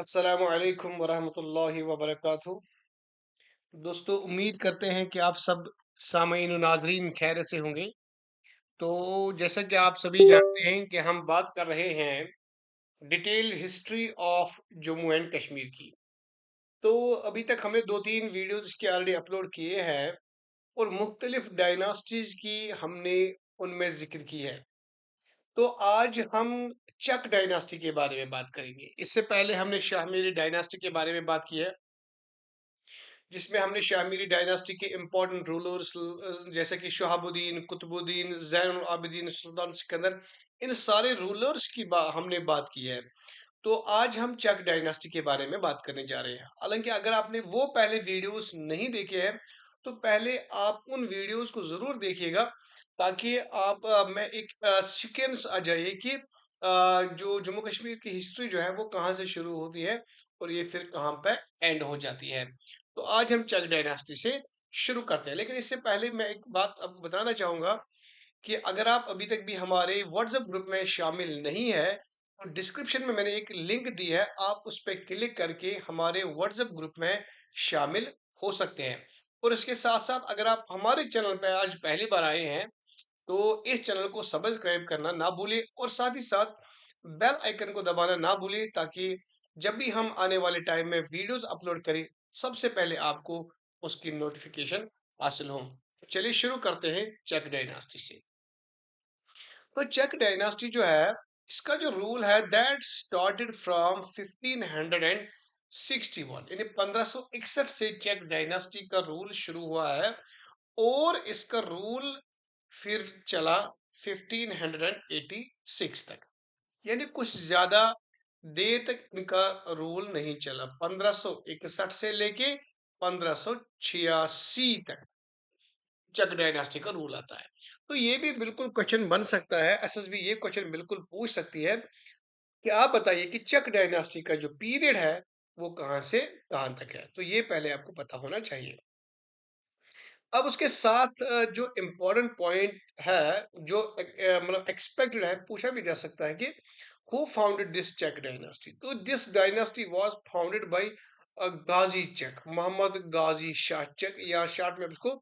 अस्सलामु अलैकुम वरहमतुल्लाहि वबरकातुहू। दोस्तों, उम्मीद करते हैं कि आप सब सामीन व नाजरीन खैर से होंगे। तो जैसा कि आप सभी जानते हैं कि हम बात कर रहे हैं detail history of Jammu and Kashmir की। तो अभी तक हमने 2-3 वीडियोस इसके ऑलरेडी अपलोड किए हैं और मुख्तलिफ डायनास्टीज की हमने उनमें जिक्र की है। तो आज हम चक डायनास्टी के बारे में बात करेंगे। इससे पहले हमने शाहमीरी डायनास्टी के बारे में बात की है, जिसमें हमने शामिली डायनास्टी के इम्पोर्टेंट रूलर्स जैसे कि शहाबुद्दीन, कुतुबुद्दीन, ज़ैनुल आबिदीन, सुल्तान सिकंदर, इन सारे रूलर्स की हमने बात की है। तो आज हम चक डायनास्टी के बारे में बात करने जा रहे हैं। हालांकि अगर आपने वो पहले वीडियोस नहीं देखे हैं तो पहले आप उन वीडियोस को जरूर देखिएगा, ताकि आप में एक सीक्वेंस आ जाए कि जो जम्मू कश्मीर की हिस्ट्री जो है वो कहाँ से शुरू होती है और ये फिर कहाँ पे एंड हो जाती है। तो आज हम चक डायनास्टी से शुरू करते हैं, लेकिन इससे पहले मैं एक बात आपको बताना चाहूंगा कि अगर आप अभी तक भी हमारे व्हाट्सएप ग्रुप में शामिल नहीं है तो डिस्क्रिप्शन में मैंने एक लिंक दी है, आप उस पर क्लिक करके हमारे व्हाट्सएप ग्रुप में शामिल हो सकते हैं। और इसके साथ साथ अगर आप हमारे चैनल पर आज पहली बार आए हैं तो इस चैनल को सब्सक्राइब करना ना भूलिए और साथ ही साथ बेल आइकन को दबाना ना भूलिए, ताकि जब भी हम आने वाले टाइम में वीडियोस अपलोड करें सबसे पहले आपको उसकी नोटिफिकेशन हासिल हो। चलिए शुरू करते हैं चक डायनास्टी से। तो चक डायनास्टी जो है, इसका जो रूल है दैट स्टार्टेड फ्रॉम 1561, यानी 1561 से चक डायनास्टी का रूल शुरू हुआ है और इसका रूल फिर चला 1586 तक। यानी कुछ ज्यादा देर तक इनका रूल नहीं चला। 1561 से लेके 1586 तक चक डायनास्टी का रूल आता है। तो ये भी बिल्कुल क्वेश्चन बन सकता है, एसएसबी ये क्वेश्चन बिल्कुल पूछ सकती है कि आप बताइए कि चक डायनास्टी का जो पीरियड है वो कहां से कहां तक है। तो ये पहले आपको पता होना चाहिए। अब उसके साथ जो इम्पोर्टेंट पॉइंट है, जो मतलब एक्सपेक्टेड है, पूछा भी जा सकता है कि who founded this Chak dynasty. तो this dynasty was founded by Ghazi Chak, Mohammad Ghazi Shah Chak, या शॉर्ट में इसको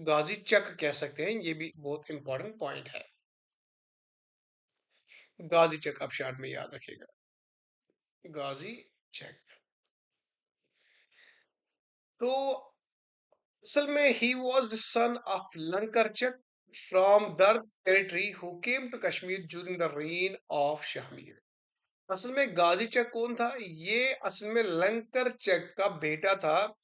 गाजी चक कह सकते हैं। ये भी बहुत इंपॉर्टेंट पॉइंट है। गाजी चक आप शॉर्ट में याद रखिएगा, गाजी चक। तो असल में he was the son of Lankar from Dard territory who came to Kashmir during the reign of Shahmir. असल में गाजी चक कौन था? ये असल में लंकर चक का बेटा था,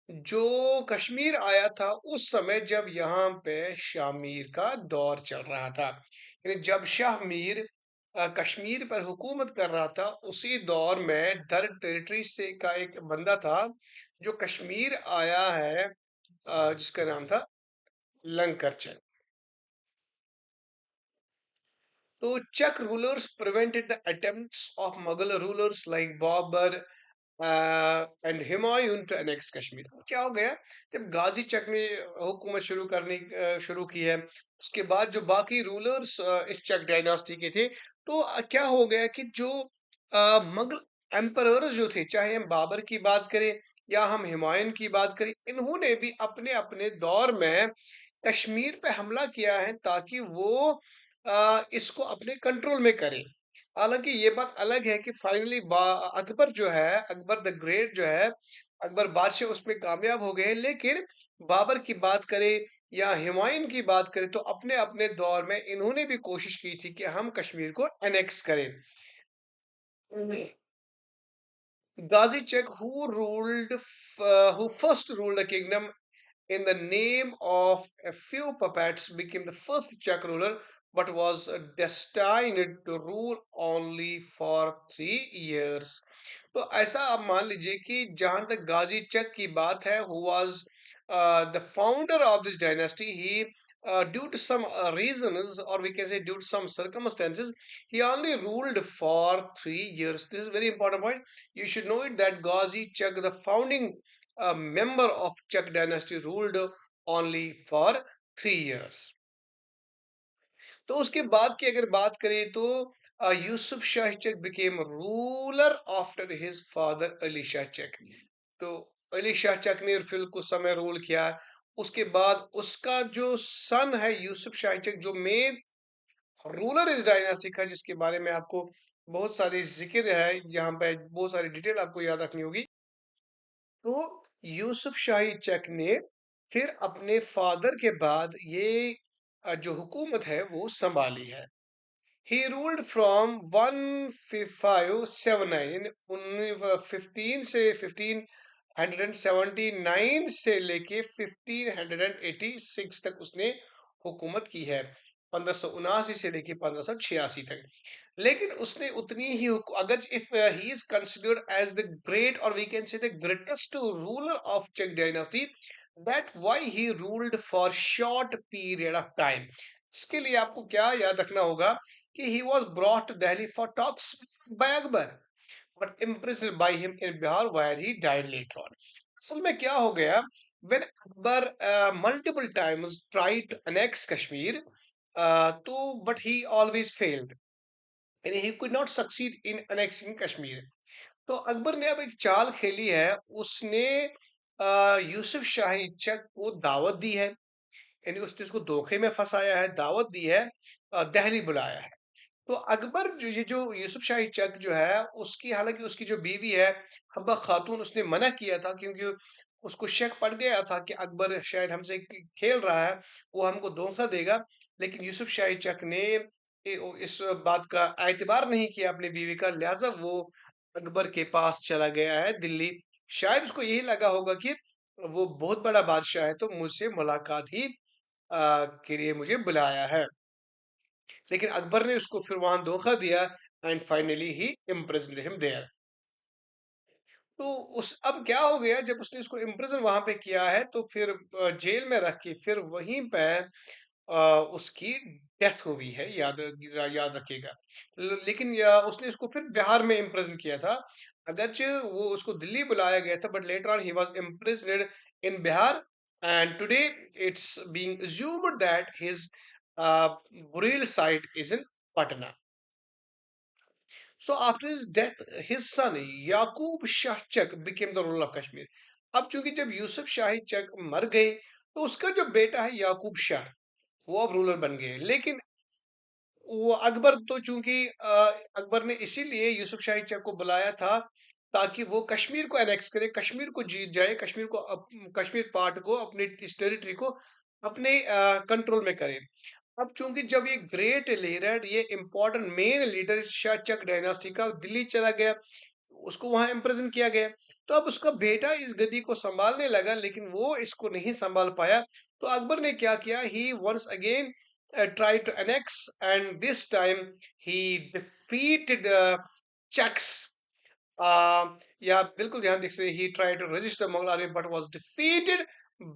जो कश्मीर आया था उस समय जब यहाँ पे शामीर का दौर चल रहा था। यानी जब शाह मीर कश्मीर पर हुकूमत कर रहा था, उसी दौर में दर टेरिटरी से का एक बंदा था जो कश्मीर आया है, जिसका नाम था लंकरचक। तो Chak rulers prevented the attempts of Mughal rulers like Babur and Humayun to annex Kashmir. क्या हो गया, जब गाजी चक ने हुकूमत शुरू करनी शुरू की है, उसके बाद जो बाकी रूलर्स इस चक डायनास्टी के थे, तो क्या हो गया कि जो मुगल एम्परर्स जो थे, चाहे हम बाबर की बात करें या हम हुमायूं की बात करें, इन्होंने भी अपने अपने दौर में कश्मीर पे हमला किया है ताकि वो इसको अपने कंट्रोल में करें। हालांकि ये बात अलग है कि फाइनली अकबर जो है, अकबर द ग्रेट जो है, अकबर बादशाह उसमें कामयाब हो गए। लेकिन बाबर की बात करें या हुमायूं की बात करें तो अपने अपने दौर में इन्होंने भी कोशिश की थी कि हम कश्मीर को एनेक्स करें। गाजी चक who first ruled the kingdom in the name of a few puppets became the first Czech ruler, but was destined to rule only for 3 years. तो ऐसा आप मान लीजिए कि जहां तक गाजी चक की बात है, who was the founder of this dynasty, he due to some reasons, or we can say due to some circumstances, he only ruled for 3 years. This is very important point. You should know it that Ghazi Chak, the founding member of Chak dynasty, ruled only for 3 years. तो उसके बाद की अगर बात करें तो Yusuf Shah Chak became ruler after his father Ali Shah Chak. तो अली शाह चक ने फिर कुछ समय रूल किया। उसके बाद उसका जो सन है यूसुफ शाह चक, जो मेन रूलर इस डायनास्टी का, जिसके बारे में आपको बहुत सारी जिक्र है, यहाँ पे बहुत सारी डिटेल आपको याद रखनी होगी। तो यूसुफ शाही चक ने फिर अपने फादर के बाद ये जो हुकूमत है वो संभाली है। He ruled from 1579, 15 से 1579 से लेके 1586 तक उसने हुकूमत की है। 1579 से लेके 1586 तक। लेकिन उसने उतनी ही अगर if he is considered as the great, और we can say the greatest ruler of Chak dynasty, that why he ruled for short period of time. इसके लिए आपको क्या याद रखना होगा कि he was brought to Delhi for talks by Akbar, but imprisoned by him in Bihar where he died later on. असल में क्या हो गया, when Akbar multiple times tried to annex Kashmir, तो but he always failed and he could not succeed in annexing Kashmir. तो अकबर ने अब एक चाल खेली है, उसने यूसुफ शाही चक को दावत दी है, यानी उसने उसको धोखे में फंसाया है, दावत दी है, दिल्ली बुलाया है। तो अकबर जो ये जो यूसुफ शाही चक जो है उसकी, हालांकि उसकी जो बीवी है हब्बा खातून, उसने मना किया था क्योंकि उसको शक पड़ गया था कि अकबर शायद हमसे खेल रहा है, वो हमको धोखा देगा। लेकिन यूसुफ शाही चक ने इस बात का एतबार नहीं किया अपनी बीवी का, लिहाजा वो अकबर के पास चला गया है दिल्ली। शायद उसको यही लगा होगा कि वो बहुत बड़ा बादशाह है तो मुझसे मुलाकात ही के लिए मुझे बुलाया है। लेकिन अकबर ने उसको फिर वहां धोखा दिया and finally he imprisoned him there. तो उस अब क्या हो गया, जब उसने उसको इम्प्रिजन वहां पे किया है तो फिर जेल में रख के फिर वहीं पे उसकी डेथ हुई है, याद रखिएगा। लेकिन उसने उसको फिर बिहार में इम्प्रिजन किया था, अगरचे वो उसको दिल्ली बुलाया गया था, but later on he was imprisoned in Bihar. And today it's being assumed that his burial site is in Patna. So after his death, his son Yaqub Shah Chak became the ruler of Kashmir. अब चूंकि जब यूसुफ शाही चक मर गए तो उसका जो बेटा है याकूब शाह, वो अब रूलर बन गए। लेकिन वो अकबर तो चूंकि अकबर ने इसीलिए यूसुफ शाही चक को बुलाया था ताकि वो कश्मीर को एनेक्स करे, कश्मीर को जीत जाए, कश्मीर को कश्मीर पार्ट को, अपने इस टेरिटरी को अपने कंट्रोल में करे। अब चूंकि जब ये ग्रेट लीडर, ये इंपॉर्टेंट मेन लीडर शाह चक डायनास्टी का दिल्ली चला गया, उसको वहां इम्प्रिजन किया गया, तो अब उसका बेटा इस गद्दी को संभालने लगा, लेकिन वो इसको नहीं संभाल पाया। तो अकबर ने क्या किया, he once again tried to annex, and this time he defeated Czechs. Yeah, बिल्कुल ध्यान देख सकते, he tried to resist the Mughal army but was defeated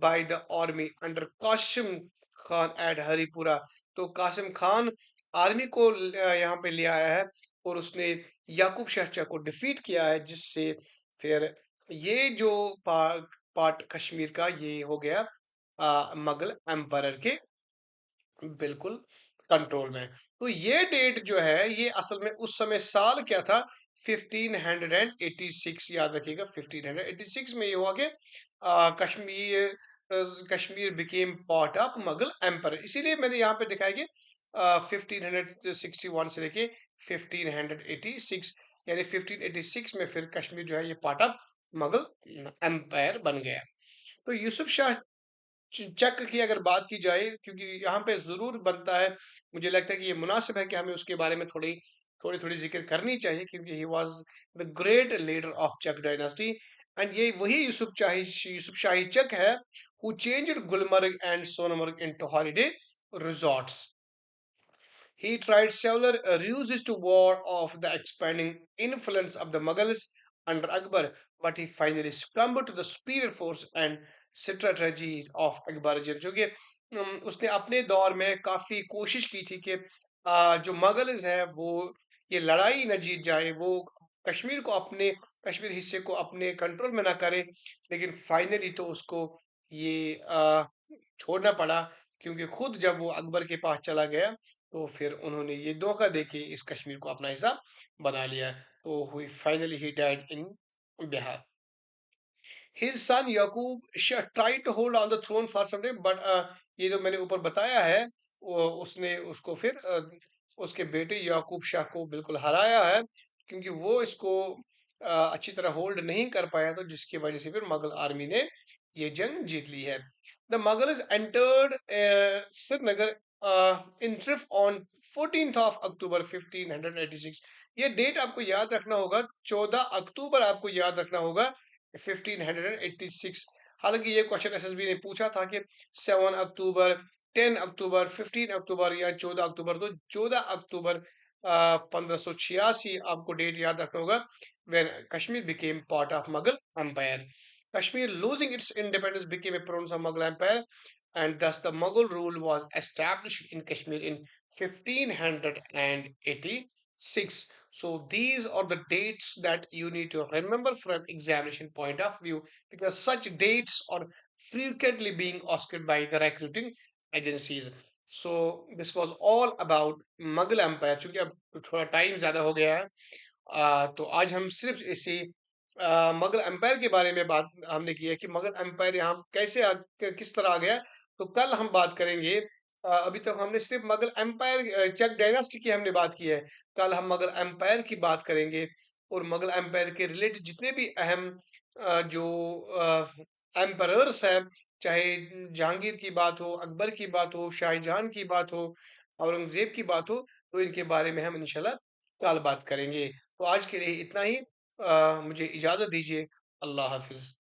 by the army under Qasim Khan at Haripura. तो Qasim Khan army को यहाँ पे ले आया है और उसने याकूब शाह चक को डिफीट किया है, जिससे फिर ये जो पार्ट कश्मीर का ये हो गया मुगल एम्पायर के बिल्कुल कंट्रोल में। तो ये डेट जो है ये असल में उस समय साल क्या था, 1586, याद रखिएगा 1586 में ये हुआ कि Kashmir Kashmir became part of Mughal empire. इसीलिए मैंने यहाँ पे दिखाया कि 1561 से लेके 1586, यानी 1586 में फिर कश्मीर जो है ये पार्ट ऑफ मुगल एम्पायर बन गया। तो यूसुफ शाह चक की अगर बात की जाए, क्योंकि यहाँ पे जरूर बनता है, मुझे लगता है कि ये मुनासिब है कि हमें उसके बारे में थोड़ी थोड़ी थोड़ी जिक्र करनी चाहिए, क्योंकि he was the great leader of Chak dynasty. And ये वही यूसुफ शाही चक है who changed Gulmarg and Sonmarg into holiday resorts. He tried several ruses to ward off the expanding influence of the Mughals under Akbar, but he finally succumbed to the superior force and strategy of Akbar, जो कि उसने अपने दौर में काफी कोशिश की थी कि जो मुगल्स है वो ये लड़ाई न जीत जाए, वो कश्मीर को अपने कश्मीर हिस्से को अपने कंट्रोल में ना करे। लेकिन फाइनली तो उसको ये छोड़ना पड़ा, क्योंकि खुद जब वो अकबर के पास चला गया तो फिर उन्होंने ये धोखा देके इस कश्मीर को अपना हिस्सा बना लिया। तो हुई finally he died in Bihar. His son Yaqub tried to hold on the throne for some time, but ये जो मैंने ऊपर बताया है, वो उसने उसको फिर उसके बेटे याकूब शाह को बिल्कुल हराया है, क्योंकि वो इसको अच्छी तरह होल्ड नहीं कर पाया, तो जिसकी वजह से फिर मुगल आर्मी ने ये जंग जीत ली है। The Mughals entered Srinagar in trip on 14th of October 1586। ये डेट आपको याद रखना होगा, 14 अक्टूबर आपको याद रखना होगा 1586। हालांकि ये क्वेश्चन एसएसबी ने पूछा था कि 7 अक्टूबर, 10 अक्टूबर, 15 अक्टूबर या 14 अक्टूबर, तो 14 अक्टूबर 1586 आपको डेट याद रखना होगा, when Kashmir became part of Mughal Empire. Kashmir losing its independence became a province of Mughal Empire, and thus the Mughal rule was established in Kashmir in 1586. So these are the dates that you need to remember from examination point of view, because such dates are frequently being asked by the recruiting agencies. So this was all about Mughal Empire. चूंकि अब थोड़ा time ज्यादा हो गया है, तो आज हम सिर्फ इसी मुगल एम्पायर के बारे में बात हमने की है कि मुगल एम्पायर यहाँ कैसे किस तरह आ गया। तो कल हम बात करेंगे, अभी तक हमने सिर्फ मुगल एम्पायर चक डायनास्टी की हमने बात की है, कल हम मुगल एम्पायर की बात करेंगे, और मुगल एम्पायर के रिलेटेड जितने भी अहम जो एम्परर्स हैं, चाहे जहांगीर की बात हो, अकबर की बात हो, शाहजहां की बात हो, औरंगजेब की बात हो, तो इनके बारे में हम इंशाल्लाह कल बात करेंगे। तो आज के लिए इतना ही, मुझे इजाज़त दीजिए। अल्लाह हाफ़िज़।